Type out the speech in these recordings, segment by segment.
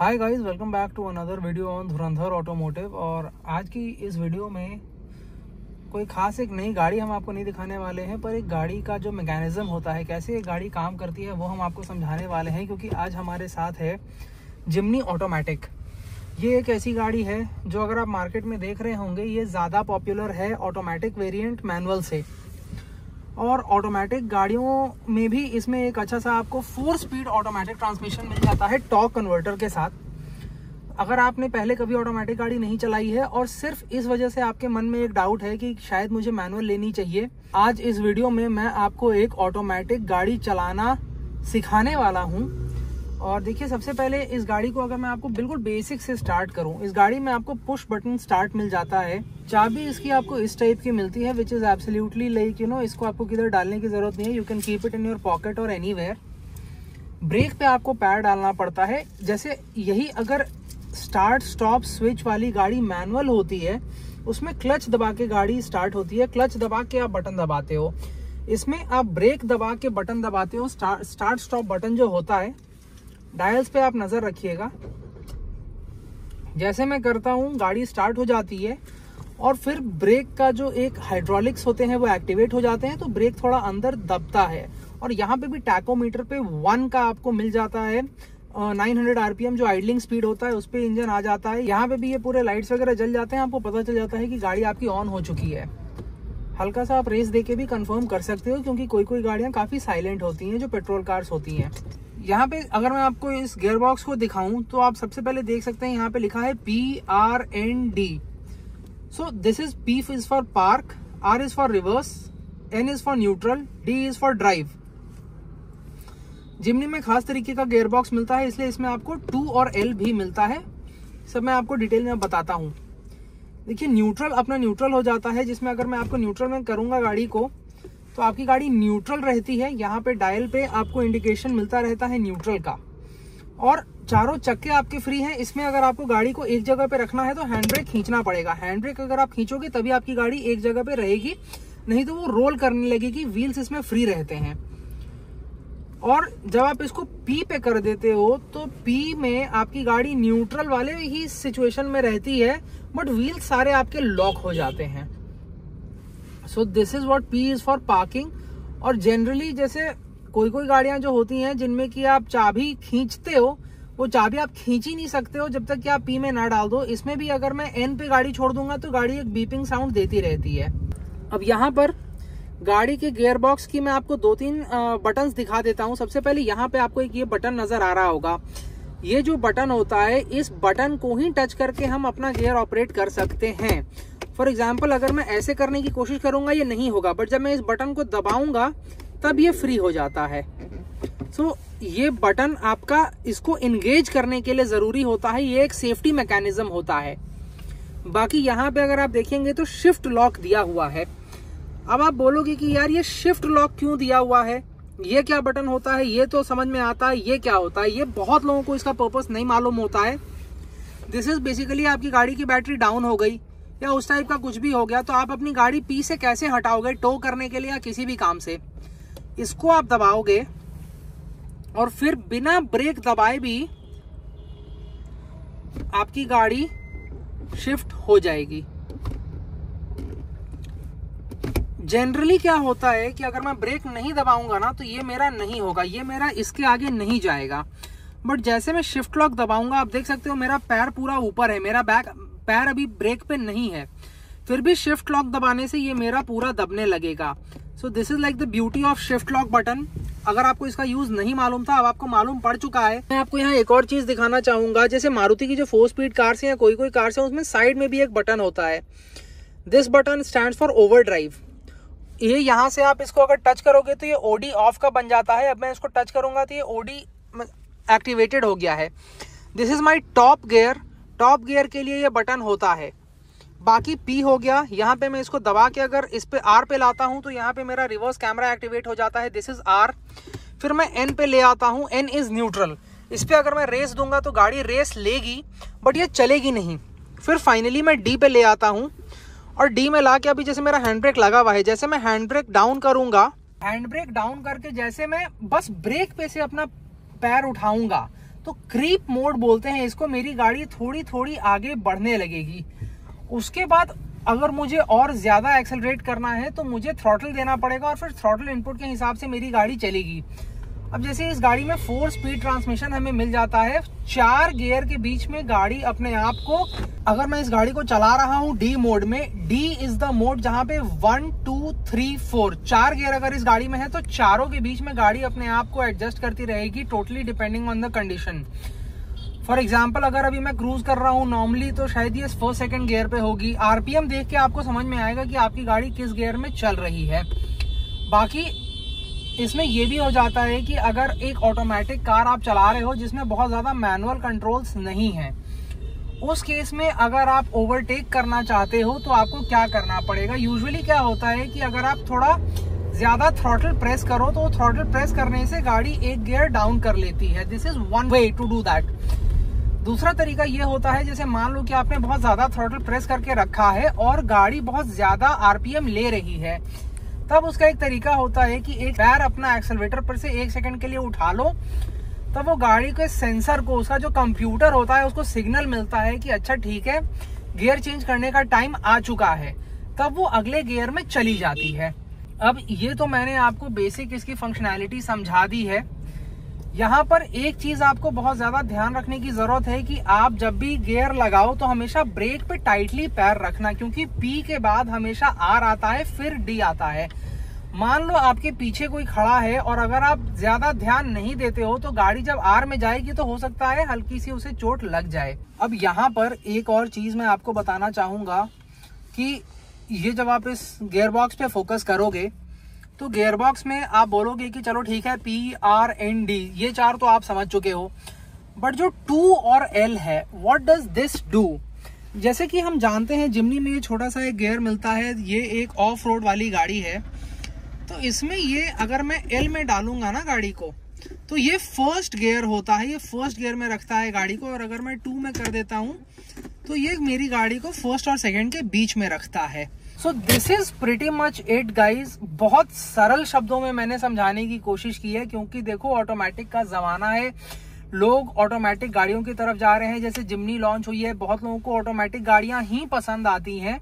Hi guys, welcome back to another video on Dhurandhar automotive. और आज की इस वीडियो में कोई खास एक नई गाड़ी हम आपको नहीं दिखाने वाले हैं, पर एक गाड़ी का जो मैकेनिज्म होता है, कैसे एक गाड़ी काम करती है, वो हम आपको समझाने वाले हैं। क्योंकि आज हमारे साथ है जिमनी ऑटोमेटिक। ये एक ऐसी गाड़ी है जो अगर आप मार्केट में देख रहे होंगे, ये ज़्यादा पॉपुलर है ऑटोमेटिक वेरिएंट मैनुअल से। और ऑटोमेटिक गाड़ियों में भी इसमें एक अच्छा सा आपको 4 स्पीड ऑटोमेटिक ट्रांसमिशन मिल जाता है टॉर्क कन्वर्टर के साथ। अगर आपने पहले कभी ऑटोमेटिक गाड़ी नहीं चलाई है और सिर्फ इस वजह से आपके मन में एक डाउट है कि शायद मुझे मैनुअल लेनी चाहिए, आज इस वीडियो में मैं आपको एक ऑटोमेटिक गाड़ी चलाना सिखाने वाला हूँ। और देखिए, सबसे पहले इस गाड़ी को अगर मैं आपको बिल्कुल बेसिक से स्टार्ट करूं, इस गाड़ी में आपको पुश बटन स्टार्ट मिल जाता है। चाबी इसकी आपको इस टाइप की मिलती है, विच इज एब्सोल्युटली लाइक इसको आपको किधर डालने की जरूरत नहीं है। You can keep it in your pocket और एनीवेयर। ब्रेक पे आपको पैर डालना पड़ता है। जैसे यही अगर स्टार्ट स्टॉप स्विच वाली गाड़ी मैनुअल होती है, उसमें क्लच दबा के गाड़ी स्टार्ट होती है, क्लच दबा के आप बटन दबाते हो। इसमें आप ब्रेक दबा के बटन दबाते हो। स्टार्ट स्टॉप बटन जो होता है, डायल्स पे आप नजर रखिएगा। जैसे मैं करता हूँ, गाड़ी स्टार्ट हो जाती है और फिर ब्रेक का जो एक हाइड्रोलिक्स होते हैं वो एक्टिवेट हो जाते हैं, तो ब्रेक थोड़ा अंदर दबता है। और यहाँ पे भी टैकोमीटर पे 1 का आपको मिल जाता है। 900 आरपीएम जो आइडलिंग स्पीड होता है, उस पे इंजन आ जाता है। यहाँ पे भी ये पूरे लाइट्स वगैरह जल जाते हैं, आपको पता चल जाता है कि गाड़ी आपकी ऑन हो चुकी है। हल्का सा आप रेस दे के भी कंफर्म कर सकते हो, क्योंकि कोई कोई गाड़ियां काफी साइलेंट होती हैं जो पेट्रोल कार्स होती हैं। यहाँ पे अगर मैं आपको इस गियर बॉक्स को दिखाऊं, तो आप सबसे पहले देख सकते हैं यहाँ पे लिखा है PRND। So this is P is for park, R is for reverse, N is for neutral, D is for drive. Jimny में खास तरीके का गियर बॉक्स मिलता है, इसलिए इसमें आपको 2 और L भी मिलता है। सब मैं आपको डिटेल में बताता हूँ। देखिए, न्यूट्रल अपना न्यूट्रल हो जाता है, जिसमें अगर मैं आपको न्यूट्रल में करूंगा गाड़ी को, तो आपकी गाड़ी न्यूट्रल रहती है। यहाँ पे डायल पे आपको इंडिकेशन मिलता रहता है न्यूट्रल का। और चारों चक्के आपके फ्री हैं। इसमें अगर आपको गाड़ी को एक जगह पे रखना है तो हैंड ब्रेक खींचना पड़ेगा। हैंड ब्रेक अगर आप खींचोगे तभी आपकी गाड़ी एक जगह पे रहेगी, नहीं तो वो रोल करने लगेगी। व्हील्स इसमें फ्री रहते हैं। और जब आप इसको P पे कर देते हो, तो P में आपकी गाड़ी न्यूट्रल वाले ही सिचुएशन में रहती है, बट व्हील सारे आपके लॉक हो जाते हैं। सो this is what P is for parking. और जनरली जैसे कोई कोई गाड़ियां जो होती हैं जिनमें कि आप चाबी खींचते हो, वो चाबी आप खींच ही नहीं सकते हो जब तक कि आप P में ना डाल दो। इसमें भी अगर मैं N पे गाड़ी छोड़ दूंगा तो गाड़ी एक बीपिंग साउंड देती रहती है। अब यहाँ पर गाड़ी के गियर बॉक्स की मैं आपको 2-3 बटन्स दिखा देता हूँ। सबसे पहले यहाँ पे आपको एक ये बटन नजर आ रहा होगा। ये जो बटन होता है, इस बटन को ही टच करके हम अपना गियर ऑपरेट कर सकते हैं। फॉर एग्जाम्पल, अगर मैं ऐसे करने की कोशिश करूंगा ये नहीं होगा, बट जब मैं इस बटन को दबाऊंगा तब ये फ्री हो जाता है। सो ये बटन आपका इसको एंगेज करने के लिए जरूरी होता है। ये एक सेफ्टी मैकेनिज्म होता है। बाकी यहाँ पे अगर आप देखेंगे तो शिफ्ट लॉक दिया हुआ है। अब आप बोलोगे कि यार ये शिफ्ट लॉक क्यों दिया हुआ है, ये क्या बटन होता है, ये तो समझ में आता है, ये क्या होता है। ये बहुत लोगों को इसका पर्पस नहीं मालूम होता है। दिस इज बेसिकली आपकी गाड़ी की बैटरी डाउन हो गई या उस टाइप का कुछ भी हो गया, तो आप अपनी गाड़ी P से कैसे हटाओगे, टो करने के लिए या किसी भी काम से। इसको आप दबाओगे और फिर बिना ब्रेक दबाए भी आपकी गाड़ी शिफ्ट हो जाएगी। जनरली क्या होता है कि अगर मैं ब्रेक नहीं दबाऊंगा ना, तो ये मेरा नहीं होगा, ये मेरा इसके आगे नहीं जाएगा। बट जैसे मैं शिफ्ट लॉक दबाऊंगा, आप देख सकते हो मेरा पैर पूरा ऊपर है, मेरा पैर अभी ब्रेक पे नहीं है, फिर भी शिफ्ट लॉक दबाने से ये मेरा पूरा दबने लगेगा। सो this is like the beauty of shift lock button. अगर आपको इसका यूज नहीं मालूम था, अब आपको मालूम पड़ चुका है। मैं आपको यहाँ एक और चीज दिखाना चाहूंगा। जैसे मारुति की जो 4 स्पीड कार्स हैं या कोई कोई कार्स हैं, उसमें साइड में भी एक बटन होता है। This button stands for over drive. ये यहाँ से आप इसको अगर टच करोगे तो ये OD ऑफ का बन जाता है। अब मैं इसको टच करूंगा तो ये OD एक्टिवेटेड हो गया है। This is my top gear. Top gear के लिए ये बटन होता है। बाकी P हो गया। यहाँ पे मैं इसको दबा के अगर इस पे R पे लाता हूँ तो यहाँ पे मेरा रिवर्स कैमरा एक्टिवेट हो जाता है। This is R। फिर मैं N पे ले आता हूँ। N is neutral. इस पे अगर मैं रेस दूंगा तो गाड़ी रेस लेगी, बट ये चलेगी नहीं। फिर फाइनली मैं D पे ले आता हूँ और D में ला के अभी जैसे मेरा हैंड ब्रेक लगा हुआ है, जैसे मैं हैंड ब्रेक डाउन करूंगा, हैंड ब्रेक डाउन करके जैसे मैं बस ब्रेक पे से अपना पैर उठाऊंगा, तो क्रीप मोड बोलते हैं इसको, मेरी गाड़ी थोड़ी थोड़ी आगे बढ़ने लगेगी। उसके बाद अगर मुझे और ज्यादा एक्सेलरेट करना है तो मुझे थ्रॉटल देना पड़ेगा और फिर थ्रॉटल इनपुट के हिसाब से मेरी गाड़ी चलेगी। अब जैसे इस गाड़ी में 4 स्पीड ट्रांसमिशन हमें मिल जाता है, 4 गियर के बीच में गाड़ी अपने आप को, अगर मैं इस गाड़ी को चला रहा हूं डी मोड में, डी इज द मोड जहां पे 1 2 3 4 4 गियर अगर इस गाड़ी में है तो चारों के बीच में गाड़ी अपने आप को एडजस्ट करती रहेगी, totally depending on the condition. For example अगर अभी मैं क्रूज कर रहा हूँ नॉर्मली तो शायद ये 1st 2nd गियर पे होगी। आरपीएम देख के आपको समझ में आएगा कि आपकी गाड़ी किस गियर में चल रही है। बाकी इसमें ये भी हो जाता है कि अगर एक ऑटोमेटिक कार आप चला रहे हो जिसमें बहुत ज्यादा मैनुअल कंट्रोल्स नहीं है, उस केस में अगर आप ओवरटेक करना चाहते हो तो आपको क्या करना पड़ेगा। यूजुअली क्या होता है कि अगर आप थोड़ा ज्यादा थ्रॉटल प्रेस करो तो थ्रॉटल प्रेस करने से गाड़ी एक गियर डाउन कर लेती है। This is one way to do that. दूसरा तरीका ये होता है, जैसे मान लो कि आपने बहुत ज्यादा थ्रॉटल प्रेस करके रखा है और गाड़ी बहुत ज्यादा आरपीएम ले रही है, तब उसका एक तरीका होता है कि एक पैर अपना एक्सेलरेटर पर से 1 सेकंड के लिए उठा लो, तब वो गाड़ी के सेंसर को, उसका जो कंप्यूटर होता है उसको सिग्नल मिलता है कि अच्छा ठीक है गियर चेंज करने का टाइम आ चुका है, तब वो अगले गियर में चली जाती है। अब ये तो मैंने आपको बेसिक इसकी फंक्शनैलिटी समझा दी है। यहाँ पर एक चीज आपको बहुत ज्यादा ध्यान रखने की जरूरत है कि आप जब भी गियर लगाओ तो हमेशा ब्रेक पे टाइटली पैर रखना, क्योंकि पी के बाद हमेशा आर आता है फिर डी आता है। मान लो आपके पीछे कोई खड़ा है और अगर आप ज्यादा ध्यान नहीं देते हो तो गाड़ी जब आर में जाएगी तो हो सकता है हल्की सी उसे चोट लग जाए। अब यहाँ पर एक और चीज मैं आपको बताना चाहूंगा कि ये जब आप इस गियर बॉक्स पे फोकस करोगे तो गियर बॉक्स में आप बोलोगे कि चलो ठीक है पी आर एन डी, ये 4 तो आप समझ चुके हो, बट जो 2 और एल है, व्हाट डज दिस डू। जैसे कि हम जानते हैं जिमनी में ये छोटा सा एक गियर मिलता है, ये एक ऑफ रोड वाली गाड़ी है, तो इसमें ये अगर मैं एल में डालूंगा ना गाड़ी को तो ये 1st गियर होता है, ये 1st गियर में रखता है गाड़ी को, और अगर मैं 2 में कर देता हूं तो ये मेरी गाड़ी को 1st और 2nd के बीच में रखता है। सो this is pretty much it guys. बहुत सरल शब्दों में मैंने समझाने की कोशिश की है, क्योंकि देखो ऑटोमेटिक का जमाना है, लोग ऑटोमेटिक गाड़ियों की तरफ जा रहे हैं। जैसे जिमनी लॉन्च हुई है, बहुत लोगों को ऑटोमेटिक गाड़ियां ही पसंद आती हैं।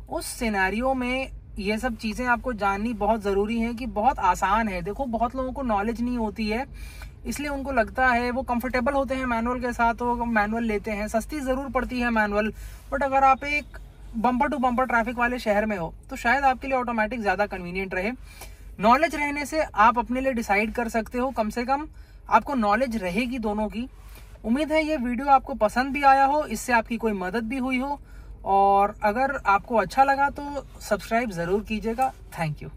उस सिनेरियो में ये सब चीजें आपको जाननी बहुत जरूरी है कि बहुत आसान है। देखो बहुत लोगों को नॉलेज नहीं होती है, इसलिए उनको लगता है, वो कंफर्टेबल होते हैं मैनुअल के साथ तो मैनुअल लेते हैं। सस्ती जरूर पड़ती है मैनुअल, बट अगर आप एक बम्पर टू बम्पर ट्रैफिक वाले शहर में हो तो शायद आपके लिए ऑटोमेटिक ज्यादा कन्वीनियंट रहे। नॉलेज रहने से आप अपने लिए डिसाइड कर सकते हो, कम से कम आपको नॉलेज रहेगी दोनों की। उम्मीद है ये वीडियो आपको पसंद भी आया हो, इससे आपकी कोई मदद भी हुई हो, और अगर आपको अच्छा लगा तो सब्सक्राइब जरूर कीजिएगा। Thank you.